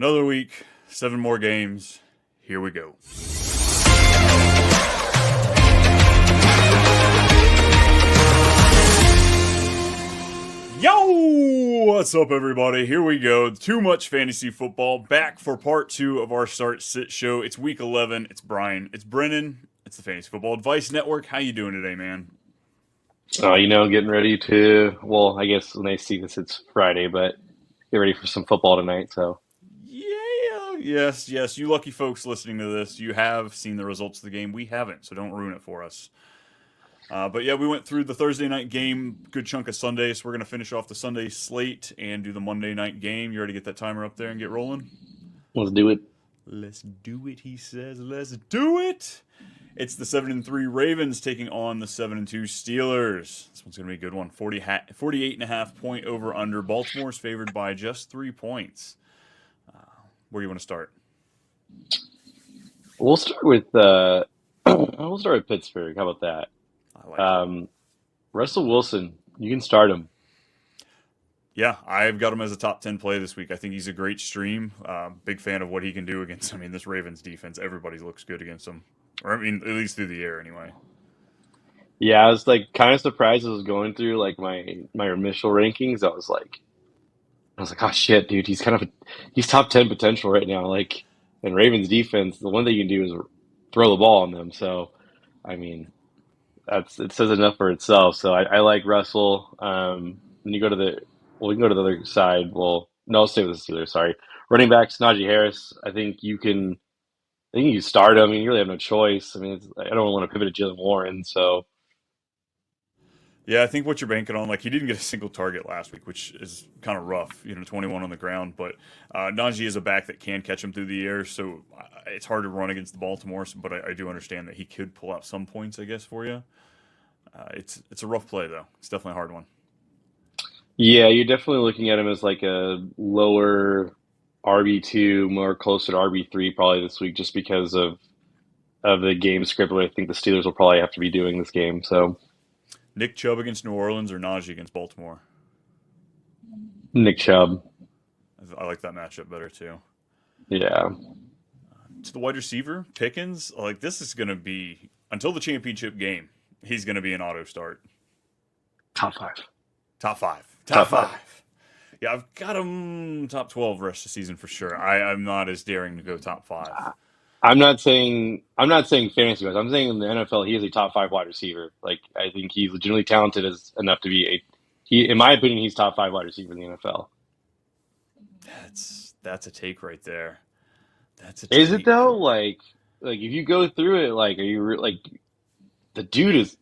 Another week, 7 more games. Here we go. Yo! What's up, everybody? Here we go. Too much fantasy football. Back for part 2 of our Start Sit show. It's week 11. It's Brian. It's Brennan. It's the Fantasy Football Advice Network. How you doing today, man? Getting ready to, well, I guess when they see this, it's Friday, but get ready for some football tonight. So, Yeah. Yes. You lucky folks listening to this, you have seen the results of the game. We haven't, so don't ruin it for us. But yeah, we went through the Thursday night game, good chunk of Sunday, so we're going to finish off the Sunday slate and do the Monday night game. You ready to get that timer up there and get rolling? let's do it. Let's do it, he says. Let's do it. It's the 7-3 Ravens taking on the 7-2 Steelers. This one's going to be a good one. 48.5 point over under. Baltimore's favored by just 3 points. Where do you want to start? We'll start with we'll start with Pittsburgh. How about that? I like it. Russell Wilson, you can start him. Yeah, I've got him as a top 10 play this week. I think he's a great stream. Big fan of what he can do against, this Ravens defense. Everybody looks good against him. Or, at least through the air anyway. Yeah, I was like kind of surprised as I was going through like my initial rankings. I was like, oh shit, dude, he's top 10 potential right now. Like, in Ravens defense, the one thing you can do is throw the ball on them. So, I mean, it says enough for itself. So I like Russell. When you go to we can go to the other side. Well, no, I'll stay with the Steelers. Sorry, running backs, Najee Harris. I think you start him. I mean, you really have no choice. I don't want to pivot to Jalen Warren. So Yeah, I think what you're banking on, like he didn't get a single target last week, which is kind of rough, 21 on the ground. But Najee is a back that can catch him through the air, so it's hard to run against the Baltimore. But I do understand that he could pull out some points, I guess, for you. It's a rough play though. It's definitely a hard one. yeah, you're definitely looking at him as like a lower RB2, more closer to RB3 probably this week, just because of the game script. What I think the Steelers will probably have to be doing this game. So Nick Chubb against New Orleans or Najee against Baltimore. Nick Chubb, I like that matchup better too. yeah, To the wide receiver, Pickens, like this is going to be until the championship game. He's going to be an auto start. top five, Top five. Top top five. five. Yeah, I've got him top 12 rest of the season for sure. I'm not as daring to go top 5. I'm not saying fantasy wise. I'm saying in the NFL he is a top five wide receiver. Like I think he's legitimately talented as enough to be in my opinion, he's top five wide receiver in the NFL. That's a take right there. That's a Is it take. though? Like if you go through it, like are you like the dude is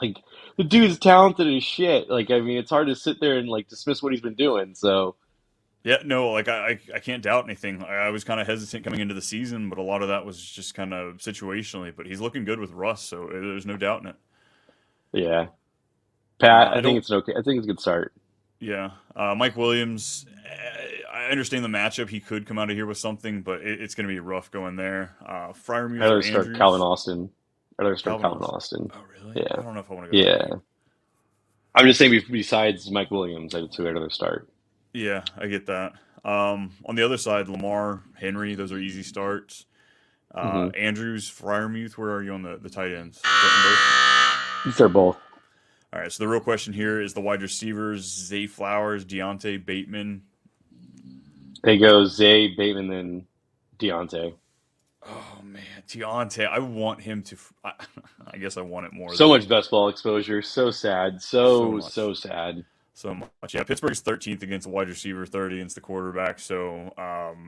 like the dude is talented as shit. Like I mean, it's hard to sit there and like dismiss what he's been doing. So Yeah, no, like I can't doubt anything. I was kind of hesitant coming into the season, but a lot of that was just kind of situationally. But he's looking good with Russ, so there's no doubt in it. yeah, Pat, I I think don't. it's okay. I think it's a good start. Yeah, Mike Williams. I understand the matchup. He could come out of here with something, but it's going to be rough going there. I'd Fryermuth or rather start Calvin Andrews. Austin. I'd rather start Calvin Calvin Austin. Austin. Oh, really? I Yeah, don't know if I want to go that yeah. deep. I'm just saying besides Mike Williams, I'd rather start. Yeah, I get that. On the other side, Lamar, Henry, those are easy starts. Hmm. Andrews, Fryermuth, where are you on the tight ends? Starting both? They're both. All right, so the real question here is the wide receivers, Zay Flowers, Deontay Bateman. They go Zay, Bateman, then Deontay. Oh, man, Deontay, I want him to. I guess I want it more So than much best ball exposure. So sad. so So, much. so sad. So much. Yeah, Pittsburgh's 13th against the wide receiver, 30 against the quarterback. So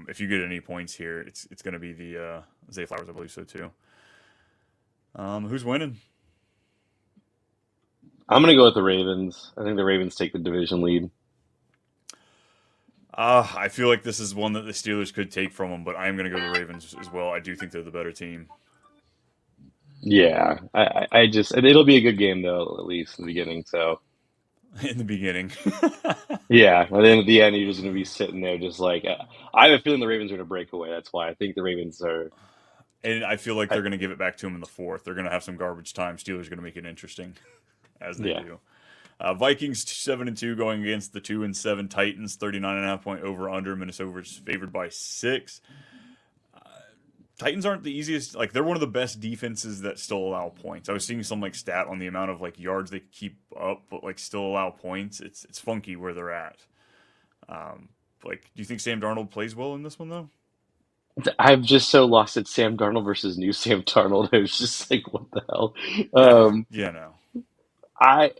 if you get any points here, it's going to be the Zay Flowers, I believe so too. Who's winning? I'm going to go with the Ravens. I think the Ravens take the division lead. I feel like this is one that the Steelers could take from them, but I am going to go the Ravens as well. I do think they're the better team Yeah. I just, it'll be a good game, though, at least in the beginning. So, in the beginning. yeah. And then at the end, you're just going to be sitting there just like, I have a feeling the Ravens are going to break away. That's why I think the Ravens are. And I feel like I, they're going to give it back to him in the fourth. They're going to have some garbage time. Steelers are going to make it interesting, as they yeah. do. Vikings 7-2 going against the 2-7 Titans. 39.5 point over under. Minnesota's favored by 6. Titans aren't the easiest. Like they're one of the best defenses that still allow points. I was seeing some like stat on the amount of like yards they keep up, but like still allow points. It's funky where they're at. Like, do you think Sam Darnold plays well in this one though? I'm just so lost at Sam Darnold versus new Sam Darnold. It was just like, what the hell? Yeah, Um, yeah, no. I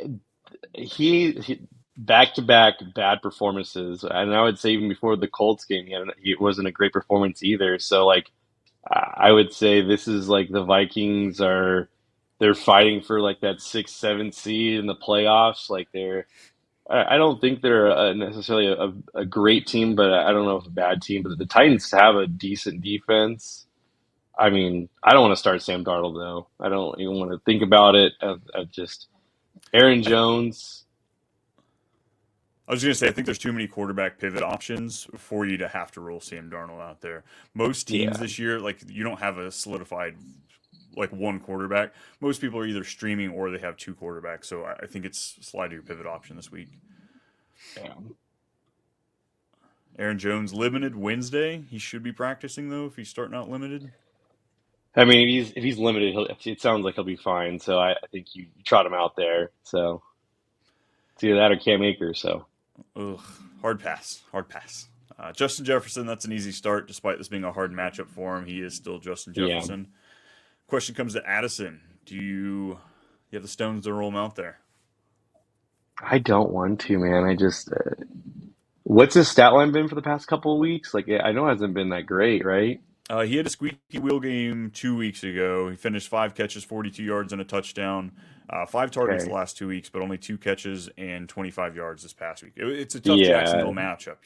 he back to back bad performances, and I would say even before the Colts game, it wasn't a great performance either. So like, I would say this is like the Vikings are they're fighting for like that 6, 7 seed in the playoffs. Like I don't think they're necessarily a great team, but I don't know if a bad team. But the Titans have a decent defense. I mean, I don't want to start Sam Darnold though. I don't even want to think about it. Of just Aaron Jones. I was going to say, I think there's too many quarterback pivot options for you to have to roll Sam Darnold out there. Most teams Yeah, this year, like you don't have a solidified like one quarterback. Most people are either streaming or they have two quarterbacks. So I think it's slide to your pivot option this week. yeah. Aaron Jones limited Wednesday. He should be practicing though if he's starting out limited. I mean, if he's limited, it sounds like he'll be fine. So I think you trot him out there. So it's either that or Cam Akers. So Ugh, hard pass. Hard pass. Justin Jefferson, that's an easy start, despite this being a hard matchup for him. He is still Justin yeah, Jefferson. Question comes to Addison. Do you have the stones to roll him out there? I don't want to, man. I just what's his stat line been for the past couple of weeks? Like I know it hasn't been that great, right? He had a squeaky wheel game 2 weeks ago. He finished 5 catches, 42 yards, and a touchdown. 5 targets the Okay. last 2 weeks, but only 2 catches and 25 yards this past week. It's a tough Yeah, Jacksonville matchup.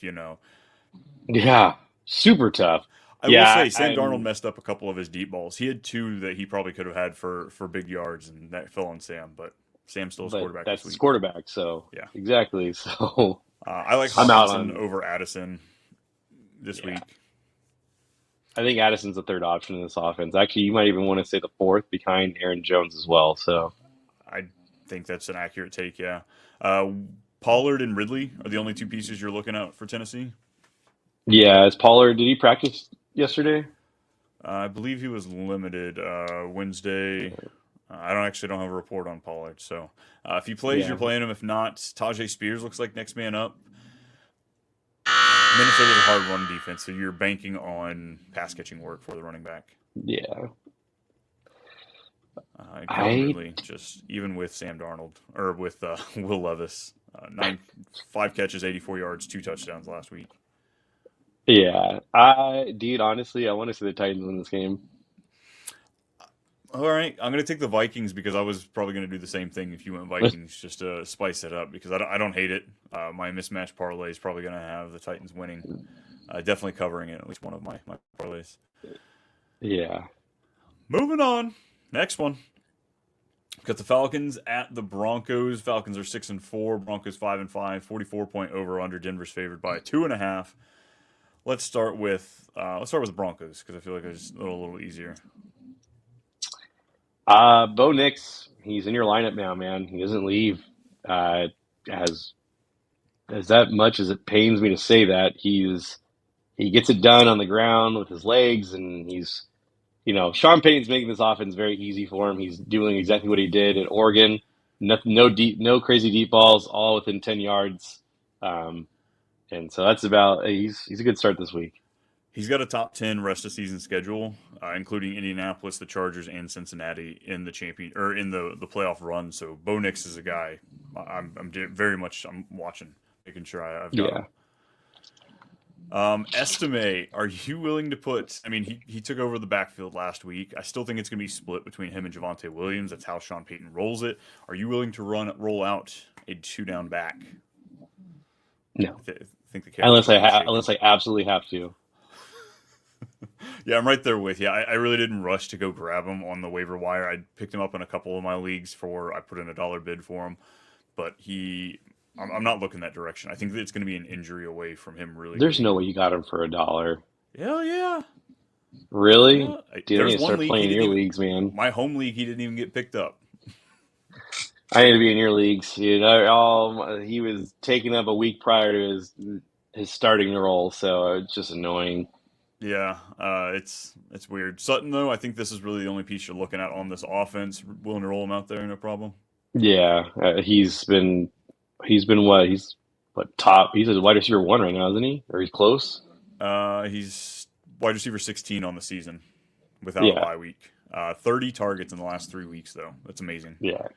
yeah, super tough. I will Yeah, say Sam Darnold messed up a couple of his deep balls. He had two that he probably could have had for big yards, and that fell on Sam. But Sam's still his but quarterback this that's his week. quarterback, so Yeah, exactly. So I like I'm out Hawkinson on. over Addison this Yeah, week. I think Addison's the third option in this offense. Actually, you might even want to say the fourth behind Aaron Jones as well. So I think that's an accurate take. Yeah, uh, Pollard and Ridley are the only two pieces you're looking at for Tennessee. yeah, as Pollard, did he practice yesterday? I believe he was limited Wednesday. I don't have a report on Pollard, so if he plays, you're Yeah, playing him. If not, Tajay Spears looks like next man up. Minnesota's a hard run defense, so you're banking on pass catching work for the running back. yeah. Calvin I Ridley, just even with Sam Darnold or with Will Levis, 5 catches, 84 yards, 2 touchdowns last week. Yeah, I dude, honestly, I want to see the Titans win this game. All right, I'm going to take the Vikings because I was probably going to do the same thing if you went Vikings, just to spice it up because I don't hate it. My mismatch parlay is probably going to have the Titans winning, definitely covering it, at least one of my parlays. Yeah, Moving on, next one. Got the Falcons at the Broncos. Falcons are 6-4. Broncos 5-5. 44 point over under. Denver's favored by 2.5. Let's start with the Broncos because I feel like it's a little easier. Bo Nix, he's in your lineup now, man. He doesn't leave. Uh, as as that much as it pains me to say that, he gets it done on the ground with his legs, and Sean Payton's making this offense very easy for him. He's doing exactly what he did at Oregon. No crazy deep balls, all within 10 yards. Um, and so that's about. He's a good start this week. He's got a top 10 rest of season schedule, including Indianapolis, the Chargers, and Cincinnati in the champion or in the playoff run. So Bo Nix is a guy I'm watching, making sure I've got Yeah. him. Estimate, are you willing to put? I mean, he took over the backfield last week. I still think it's going to be split between him and Javonte Williams. That's how Sean Payton rolls it. Are you willing to roll out a 2 down back? No, I think the cameras might be shaking. unless I absolutely have to. Yeah, I'm right there with you. I really didn't rush to go grab him on the waiver wire. I picked him up in a couple of my leagues I put in a dollar bid for him, but I'm not looking that direction. I think that it's going to be an injury away from him really There's no being. way you got him for $1. Hell yeah, Really? yeah. Dude, I need There's to one start league he playing didn't your even. leagues, man. My home league he didn't even get picked up. I need to be in your leagues, dude. He was taking up a week prior to his starting role, so it's just annoying. Yeah, it's weird. Sutton though, I think this is really the only piece you're looking at on this offense. Willing to roll him out there, no problem. Yeah, he's been what? He's what top? He's a wide receiver one right now, isn't he? Or he's close? He's wide receiver 16 on the season without a Yeah, bye week. 30 targets in the last 3 weeks though. That's amazing. yeah.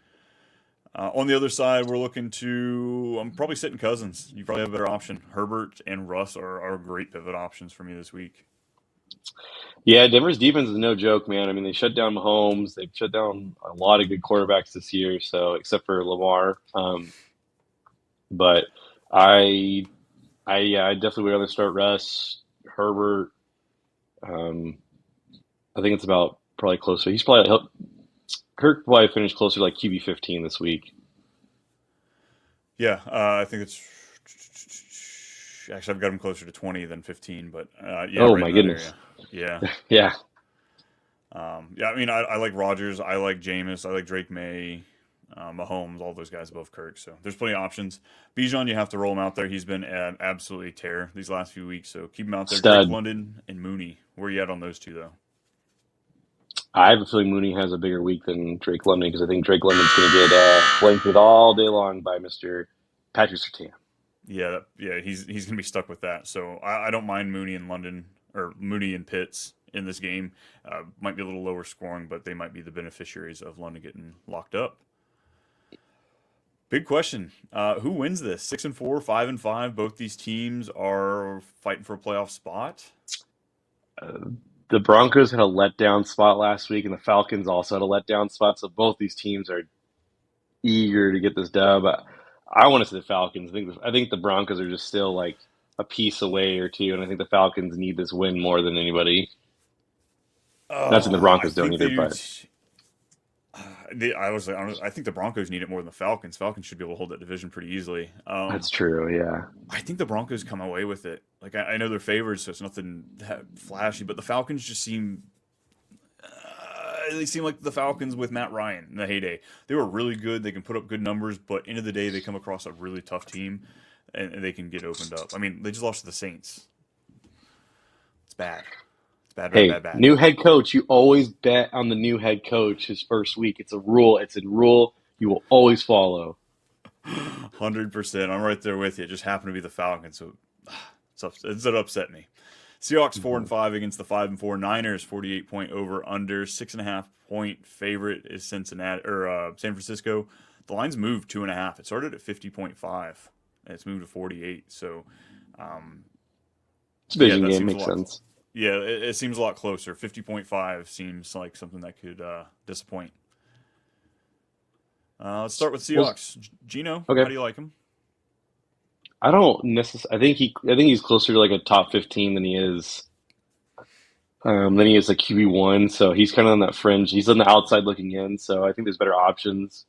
On the other side, we're looking to. I'm probably sitting Cousins. You probably have a better option. Herbert and Russ are great pivot options for me this week. Yeah, Denver's defense is no joke, man. I mean, they shut down Mahomes. They've shut down a lot of good quarterbacks this year, so except for Lamar. But I, I definitely would rather start Russ, Herbert. Um, I think it's about probably closer. Kirk probably finished closer to like QB 15 this week. Yeah, I think it's actually I've got him closer to 20 than 15, but yeah, Oh right my in that goodness. area. Yeah, Yeah, yeah. I mean, I like Rogers, I like Jameis, I like Drake May, Mahomes, all those guys above Kirk. So there's plenty of options. Bijan, you have to roll him out there. He's been an absolutely tear these last few weeks, so keep him out there. Drake stud. London and Mooney. Where are you at on those two though? I have a feeling Mooney has a bigger week than Drake London because I think Drake London's going to get blanked with all day long by Mr. Patrick Surtain. Yeah, yeah, he's gonna be stuck with that. So I don't mind Mooney and London or Mooney and Pitts in this game. Might be a little lower scoring, but they might be the beneficiaries of London getting locked up. Big question: who wins this? 6-4, 5-5. Both these teams are fighting for a playoff spot. The Broncos had a letdown spot last week, and the Falcons also had a letdown spot. So both these teams are eager to get this dub. I want to see the Falcons. I think the Broncos are just still like a piece away or two, and I think the Falcons need this win more than anybody. Not saying the Oh, I Broncos don't think they either, do. but I think the Broncos need it more than the Falcons. Falcons should be able to hold that division pretty easily. that's true. Yeah, I think the Broncos come away with it. Like I know they're favored, so it's nothing that flashy. But the Falcons just seem they seem like the Falcons with Matt Ryan in the heyday. They were really good. They can put up good numbers, but end of the day, they come across a really tough team, and they can get opened up. I mean, they just lost to the Saints. It's bad. It's bad, bad, hey, bad, bad. new head coach. You always bet on the new head coach his first week. It's a rule. It's a rule you will always follow. 100%. I'm right there with you. It just happened to be the Falcons, so it's upset me. Seahawks 4-5 against the 5-4 Niners. 48-point over under 6.5-point favorite is Cincinnati or San Francisco. The line's moved 2.5. It started at 50.5 and it's moved to 48. So um, It's a yeah, division that game. seems a Makes lot. sense. Yeah, it seems a lot closer. 50.5 seems like something that could disappoint. Let's start with Well, Seahawks. Gino, how okay. do you like him? I don't necessarily. I think he's closer to like a top 15 than he is. Then he is a QB1, so he's kind of on that fringe. He's on the outside looking in, so I think there's better options.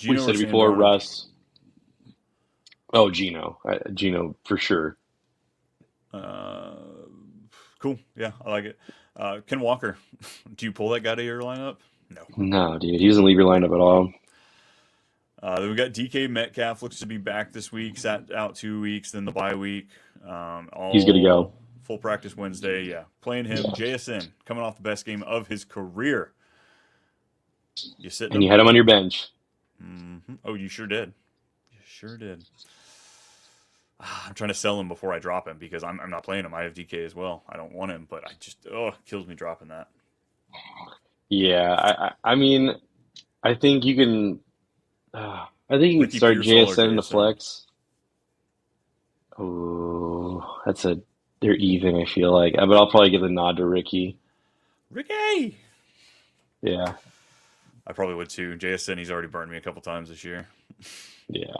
We Gino or said it Sam before, Darnold? Russ. Oh, Gino for sure. Uh, cool. Yeah, I like it. Ken Walker, do you pull that guy to your lineup? No. No, dude, he doesn't leave your lineup at all. Then we got DK Metcalf looks to be back this week. Sat out 2 weeks, then the bye week. He's good to go. All full practice Wednesday. Yeah, playing him. Yeah, JSN coming off the best game of his career. You sitting and you him? had him on your bench. Oh, you sure did. You sure did. I'm trying to sell him before I drop him because I'm not playing him. I have DK as well. I don't want him, but I just it kills me dropping that. Yeah, I mean, I think you can. I think you can Ricky start Pearsall or JSN in the JSN. flex. Oh, they're even. I feel like, but I'll probably give the nod to Ricky. Ricky. Yeah, I probably would too. JSN, he's already burned me a couple times this year. yeah.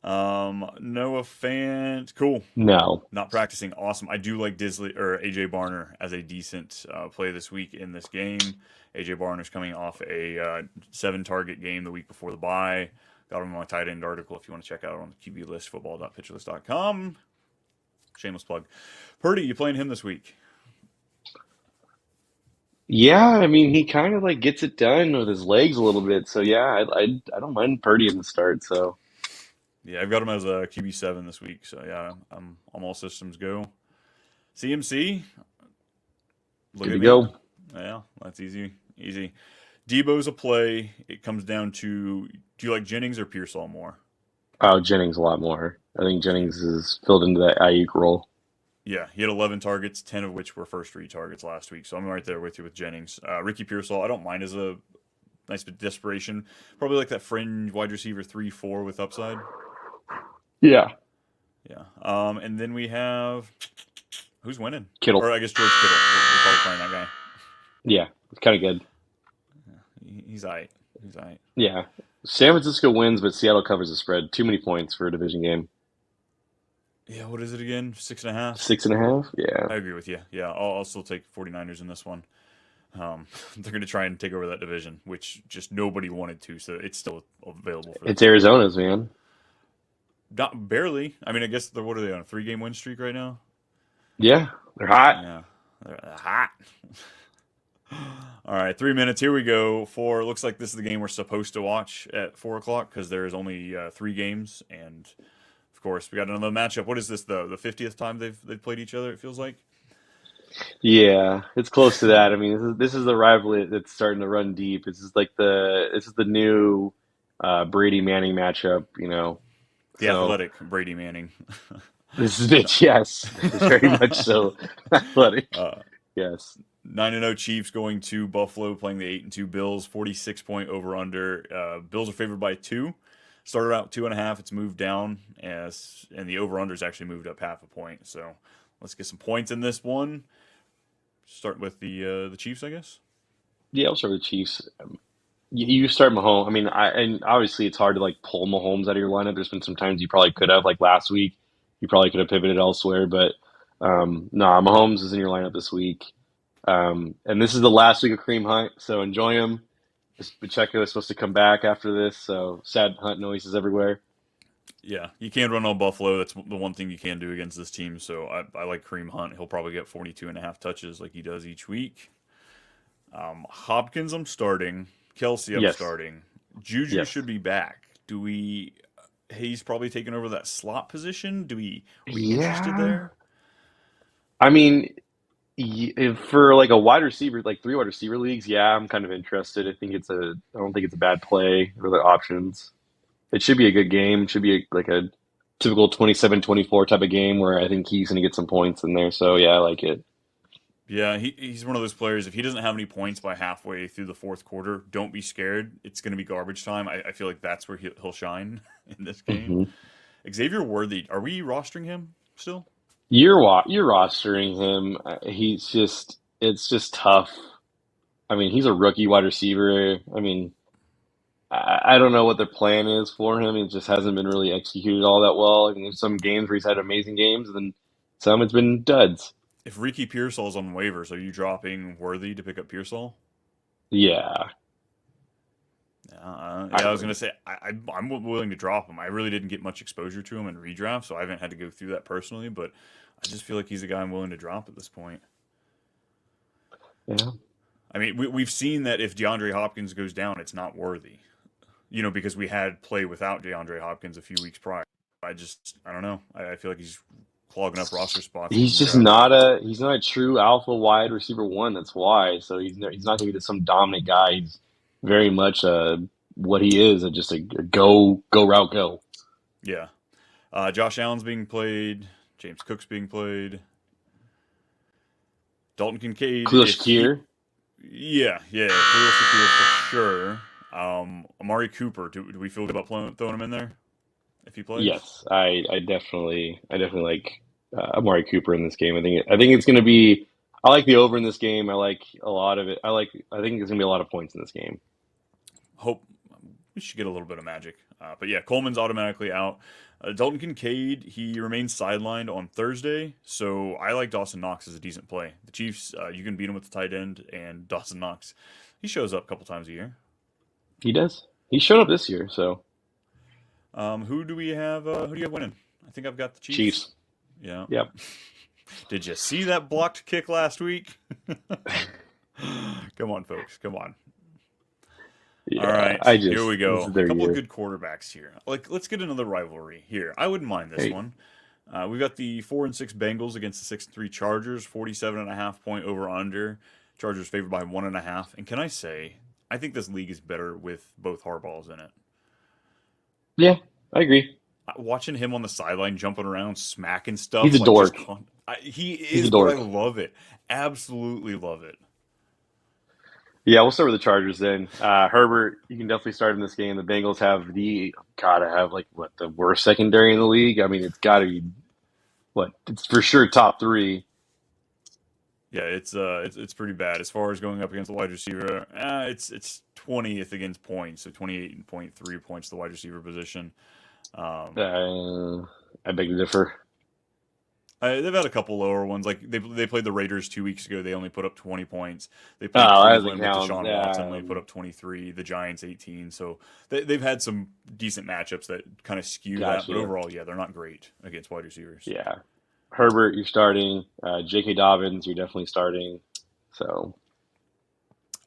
Noah Fant, cool. No, Not practicing, awesome. I do like Disley or AJ Barner as a decent play this week in this game. AJ Barner's coming off a 7 target game the week before the bye. Got him on my tight end article if you want to check out on the QB list, football.pitcherlist.com. Shameless plug. Purdy, you playing him this week? Yeah, I mean, he kind of like gets it done with his legs a little bit. So yeah, I don't mind Purdy in the start. So Yeah, I've got him as a QB7 this week. So yeah, I'm all systems go. CMC, look good at to me. go. Yeah, that's easy. Easy. Debo's a play. It comes down to do you like Jennings or Pearsall more? Oh, Jennings a lot more. I think Jennings is filled into that Ayuk role. Yeah, he had 11 targets, 10 of which were first read targets last week. So I'm right there with you with Jennings. Ricky Pearsall, I don't mind as a nice bit of desperation. Probably like that fringe wide receiver 3-4 with upside. Yeah, Yeah. And then we have who's winning? Or Kittle. I guess George Kittle. We're probably playing that guy. Yeah, it's kind of good. He's aight. He's aight. Yeah, San Francisco wins, but Seattle covers the spread. Too many points for a division game. Yeah, what is it again? 6.5? 6.5. Yeah, I agree with you. Yeah, I'll still take 49ers in this one. They're going to try and take over that division, which just nobody wanted to, so it's still available for them it's to do. Arizona's man. Not barely. I mean, I guess what are they on a 3-game win streak right now? Yeah, they're hot. Yeah, they're hot. All right, 3 minutes. Here we go. Looks like this is the game we're supposed to watch at 4 o'clock because there's only 3 games, and of course we got another matchup. What is this? The 50th time they've played each other? It feels like. Yeah, it's close to that. I mean, this is the rivalry that's starting to run deep. This is the new Brady Manning matchup. The So athletic Brady Manning. this is it. Yes, very much so. Athletic. uh, Yes. 9-0 Chiefs going to Buffalo, playing the 8-2 Bills. 46-point over under. Bills are favored by 2. Started out 2.5. It's moved down, and the over under's actually moved up half a point. So let's get some points in this one. Start with the Chiefs, I guess. Yeah, I'll start with the Chiefs. You start Mahomes. I mean, and obviously it's hard to like pull Mahomes out of your lineup. There's been some times you probably could have, like last week, you probably could have pivoted elsewhere. But nah, Mahomes is in your lineup this week, and this is the last week of Kareem Hunt, so enjoy him. Pacheco is supposed to come back after this, so sad Hunt noises everywhere. Yeah, you can run on Buffalo. That's the one thing you can do against this team. So I like Kareem Hunt. He'll probably get 42.5 touches like he does each week. Hopkins, I'm starting. Kelsey, I'm Yes, starting. Juju yes, should be back. Do we? He's probably taking over that slot position. Are we interested yeah. there? I mean, if for like a wide receiver, like three wide receiver leagues, yeah, I'm kind of interested. I don't think it's a bad play for the options. It should be a good game. It should be like a typical 27-24 type of game where I think he's going to get some points in there. So yeah, I like it. Yeah, he's one of those players. If he doesn't have any points by halfway through the fourth quarter, don't be scared. It's going to be garbage time. I feel like that's where he'll shine in this game. hmm Xavier Worthy, are we rostering him still? You're rostering him. It's just tough. I mean, he's a rookie wide receiver. I mean, I don't know what their plan is for him. It just hasn't been really executed all that well. I mean, there's some games where he's had amazing games, and then some it's been duds. If Ricky Pearsall's on waivers, are you dropping Worthy to pick up Pearsall? Yeah, I Yeah, I was gonna would. say I'm willing to drop him. I really didn't get much exposure to him in redraft, so I haven't had to go through that personally. But I just feel like he's a guy I'm willing to drop at this point. Yeah. I mean, we've seen that if DeAndre Hopkins goes down, it's not worthy. Because we had play without DeAndre Hopkins a few weeks prior. I don't know. I feel like he's clogging up roster spots in redraft. He's not a true alpha wide receiver one. That's why. So he's not going to be some dominant guy. He's very much what he is, just a go route go. Yeah. Josh Allen's being played. James Cook's being played. Dalton Kincaid, Khalil if he, Shakir. yeah, Khalil Shakir for sure. Amari Cooper, do we feel good about throwing him in there if he plays? Yes, I definitely like Amari Cooper in this game. I think it's going to be. I like the over in this game. I like a lot of it. I think there's going to be a lot of points in this game. Hope we should get a little bit of magic. But yeah, Coleman's automatically out. Dalton Kincaid, he remains sidelined on Thursday, so I like Dawson Knox as a decent play. The Chiefs, you can beat him with the tight end, and Dawson Knox, he shows up a couple times a year. He does. He showed up this year, so Who do we have? Who do you have winning? I think I've got the Chiefs. Chiefs. Yeah. Yep. Did you see that blocked kick last week? Come on, folks. Come on. All Yeah, right, I here we just this go. is A their couple of year. good quarterbacks here. Like, let's get another rivalry here. I wouldn't mind this Hey, one. We've got the 4-6 Bengals against the 6-3 Chargers. 47.5 point over under. Chargers favored by 1.5. And can I say, I think this league is better with both Harbaughs in it. yeah, I agree. Watching him on the sideline jumping around, smacking He's stuff a like just dork. he He's a is, but I dork. love it. Absolutely love it. Yeah, we'll start with the Chargers then. Herbert, you can definitely start in this game. The Bengals have gotta have like what the worst secondary in the league. I mean, it's gotta be what it's for sure top three. Yeah, it's pretty bad as far as going up against the wide receiver. It's 20th against points, so 28.3 points to the wide receiver position. Um, I beg to differ. they've had a couple lower ones. Like they played the Raiders 2 weeks ago. They only put up 20 points. They played Oh, that doesn't Cleveland with count. Deshaun Watson. They put up 23. The Giants 18. So they've had some decent matchups that kind of skew that. But Gotcha. overall, yeah, they're not great against wide receivers. Yeah, Herbert, you're starting. J.K. Dobbins, you're definitely starting. So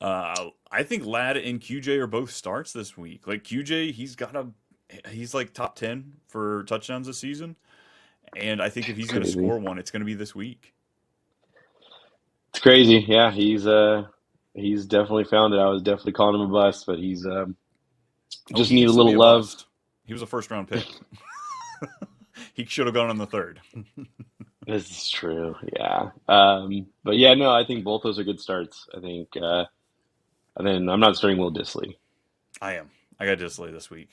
I think Ladd and QJ are both starts this week. Like QJ, he's like top 10 for touchdowns this season. And I think if he's going to crazy. score one, it's going to be this week. It's crazy. Yeah, he's definitely found it. I was definitely calling him a bust, but he's Oh, just he need can a still be little a love. bust. He was a first round pick. He should have gone in the third. This is true. Yeah. But yeah, no, I think both those are good starts. I think, and then I'm not starting Will Disley. I am. I got Disley this week.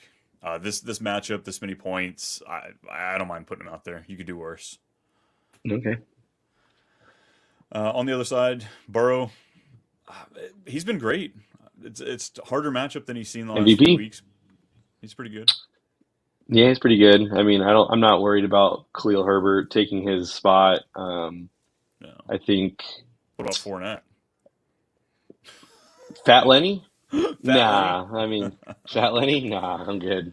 This matchup, this many points, I don't mind putting him out there. You could do worse. Okay. On the other side, Burrow, uh, he's been great. It's a harder matchup than he's seen the last few MVP. weeks. He's pretty good. Yeah, he's pretty good. I mean, I'm not worried about Khalil Herbert taking his spot. No. I think What about Fournette? Fat Lenny. Fat Lenny? Nah, I mean, Fat Lenny. Nah, I'm good.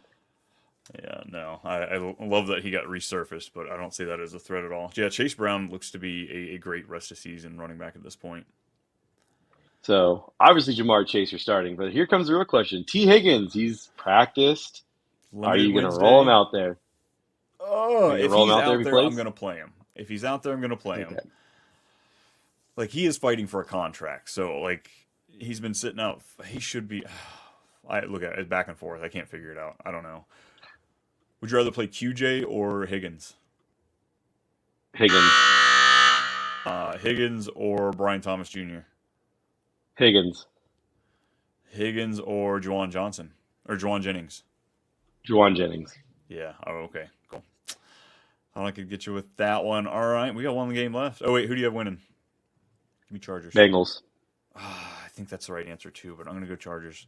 Yeah, no. I love that he got resurfaced, but I don't see that as a threat at all. Yeah, Chase Brown looks to be a great rest of season running back at this point. So obviously Jamar Chase, you're starting, but here comes the real question: T. Higgins, he's practiced. Are Limited you gonna roll him Wednesday. out there? Oh, Are you gonna if roll him he's out there if out he there, I'm plays? going to play him. If he's out there, I'm going to play him. Okay. Like, he is fighting for a contract. So, like, he's been sitting out. He should be. I look at it back and forth. I can't figure it out. I don't know. Would you rather play QJ or Higgins? Higgins. Higgins or Brian Thomas Jr.? Higgins. Higgins or Juwan Johnson? Or Juwan Jennings? Juwan Jennings. Yeah. Oh, okay. Cool. I could get you with that one. All right. We got one game left. Oh, wait. Who do you have winning? Give me Chargers. Bengals. I think that's the right answer, too, but I'm going to go Chargers.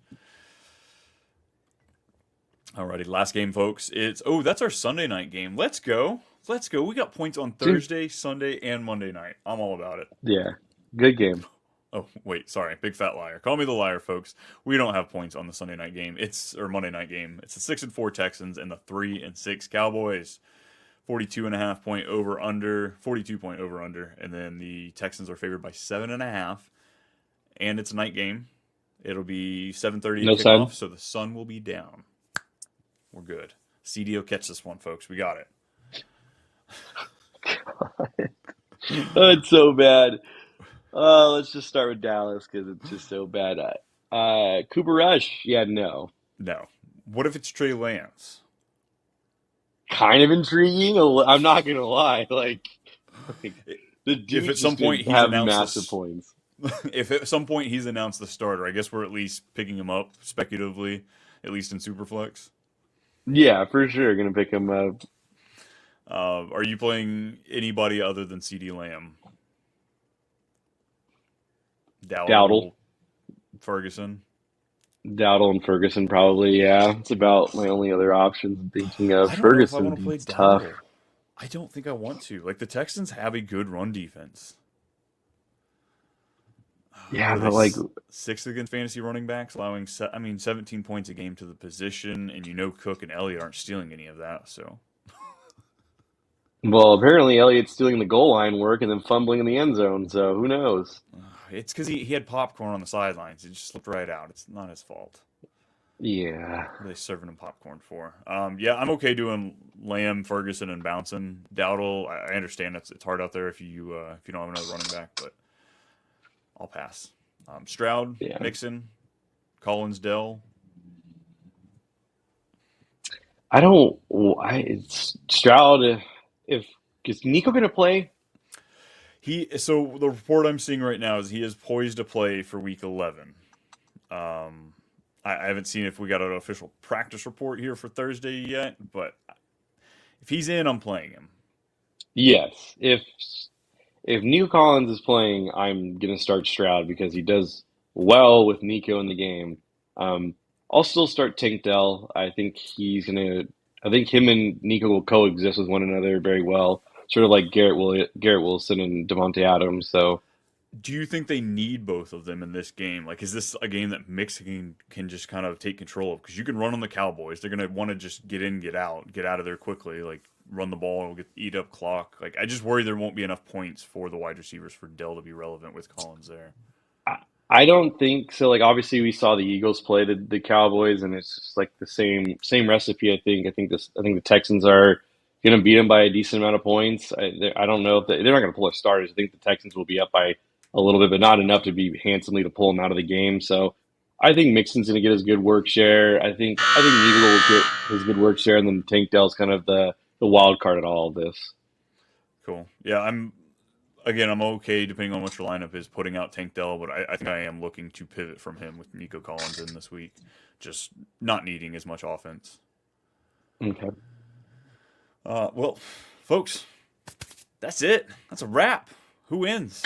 Alrighty, last game, folks. That's our Sunday night game. Let's go. Let's go. We got points on Dude. Thursday, Sunday, and Monday night. I'm all about it. Yeah. Good game. Oh, wait, sorry. Big fat liar. Call me the liar, folks. We don't have points on the Sunday night game. Or Monday night game. It's the 6-4 Texans and the 3-6 Cowboys. 42.5 point over under, 42 point over under, and then the Texans are favored by 7.5. And it's a night game. It'll be 7:30 No kickoff, sun. so the sun will be down. We're good. CD will catch this one, folks. We got it. Oh, it's so bad. Let's just start with Dallas because it's just so bad. Cooper Rush. Yeah, no. No. What if it's Trey Lance? Kind of intriguing. I'm not gonna lie. Like the If dude at some just point could he's have announced massive this, points. if at some point he's announced the starter, I guess we're at least picking him up speculatively, at least in Superflex. Yeah, for sure. Gonna pick him up. Are you playing anybody other than CD Lamb? Dowdle. Dowdle, Ferguson. Dowdle and Ferguson probably. Yeah, it's about my only other options I'm thinking of. I don't know if I want to play Ferguson's tough. Dowdle. I don't think I want to. Like, the Texans have a good run defense. Yeah, What are they? but like, Sixth against fantasy running backs, allowing 17 points a game to the position, and Cook and Elliott aren't stealing any of that. So well, apparently Elliott's stealing the goal line work and then fumbling in the end zone. So who knows? It's because he had popcorn on the sidelines. It just slipped right out. It's not his fault. Yeah. What are they serving him popcorn for? Yeah, I'm okay doing Lamb, Ferguson, and bouncing. Dowdle, I understand it's hard out there if you don't have another running back, but I'll pass. Stroud, Yeah. Mixon, Collins, Dell. It's Stroud. Is Nico going to play? So the report I'm seeing right now is he is poised to play for Week 11. I haven't seen if we got an official practice report here for Thursday yet, but if he's in, I'm playing him. Yes. If Nico Collins is playing, I'm going to start Stroud because he does well with Nico in the game. I'll still start Tank Dell. I think him and Nico will coexist with one another very well, sort of like Garrett Wilson and Devontae Adams. So, do you think they need both of them in this game? Like, is this a game that Mixon can just kind of take control of? Because you can run on the Cowboys. They're going to want to just get in, get out of there quickly, like run the ball, eat up clock. Like, I just worry there won't be enough points for the wide receivers for Dell to be relevant with Collins there. I don't think so. Like, obviously we saw the Eagles play the Cowboys, and it's just like the same recipe. I think the Texans are going to beat them by a decent amount of points. I don't know if they're not going to pull their starters. I think the Texans will be up by a little bit, but not enough to be handsomely to pull them out of the game. So I think Mixon's going to get his good work share. I think Eagle will get his good work share, and then Tank Dell's kind of the wild card at all of this. Cool. Yeah, I'm okay depending on what your lineup is putting out Tank Dell, but I think I am looking to pivot from him with Nico Collins in this week, just not needing as much offense. Okay. Well, folks, that's it. That's a wrap. Who wins?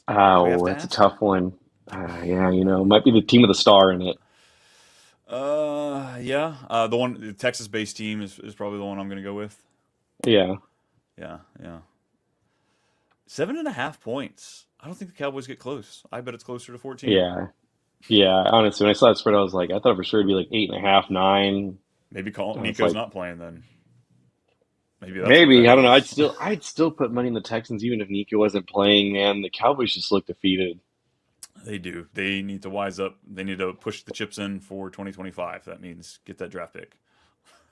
Oh, that's a tough one. Yeah, might be the team of the star in it. Yeah. The Texas-based team is probably the one I'm going to go with. Yeah. Yeah. 7.5 points. I don't think the Cowboys get close. I bet it's closer to 14. Yeah. Honestly, when I saw that spread, I was like, I thought for sure it'd be like 8.5, 9. Maybe Nico's not playing then. Maybe I don't know. I'd still put money in the Texans even if Nico wasn't playing. Man, the Cowboys just look defeated. They do. They need to wise up. They need to push the chips in for 2025. That means get that draft pick.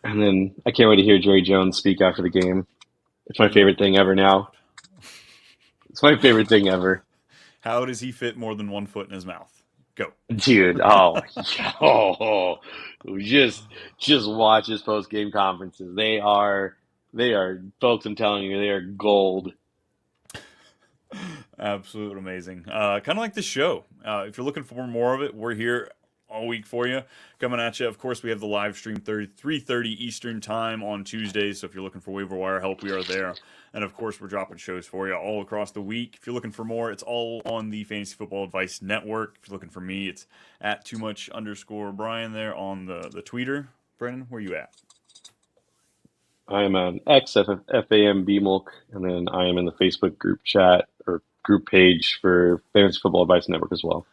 And then I can't wait to hear Jerry Jones speak after the game. It's my favorite thing ever now. It's my favorite thing ever. How does he fit more than 1 foot in his mouth? Go. Dude, just watch his post-game conferences. They are, folks, I'm telling you, they are gold. Absolutely amazing. Kind of like the show. If you're looking for more of it, we're here all week for you, coming at you. Of course, we have the live stream 3:30 Eastern time on Tuesdays, so if you're looking for waiver wire help, we are there. And of course, we're dropping shows for you all across the week. If you're looking for more, it's all on the Fantasy Football Advice Network. If you're looking for me, it's at @toomuch_Brian there on the Twitter. Brennan, where you at? I am on X, FAMBMilk, and then I am in the Facebook group chat or group page for Fantasy Football Advice Network as well.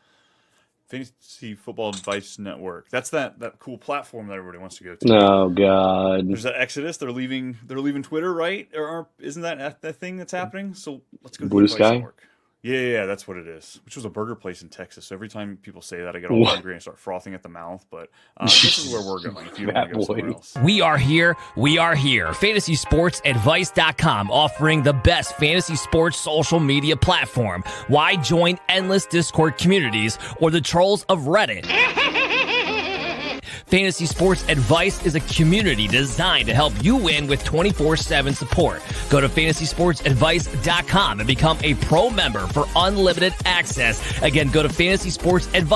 Fantasy Football Advice Network. That's that cool platform that everybody wants to go to. Oh God! There's that exodus. They're leaving Twitter, right? Or isn't that thing that's happening? So let's go to Blue the Advice Sky? Network. Yeah, that's what it is. Which was a burger place in Texas. So every time people say that, I get all hungry and start frothing at the mouth. But this is where we're going. If you want to go somewhere else, We are here. FantasySportsAdvice.com, offering the best fantasy sports social media platform. Why join endless Discord communities or the trolls of Reddit? Fantasy Sports Advice is a community designed to help you win with 24/7 support. Go to FantasySportsAdvice.com and become a pro member for unlimited access. Again, go to FantasySportsAdvice.com